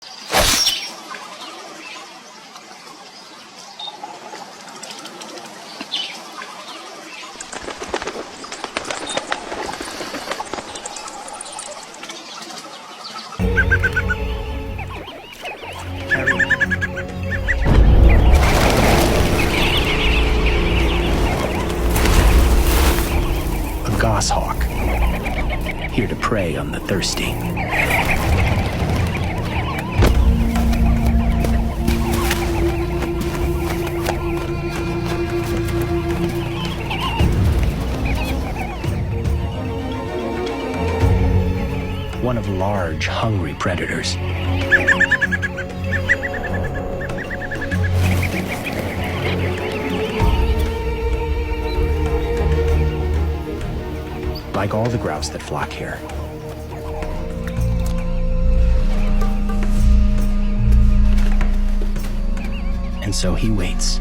A goshawk, here to prey on the thirsty. One of large, hungry predators. Like all the grouse that flock here. And so he waits.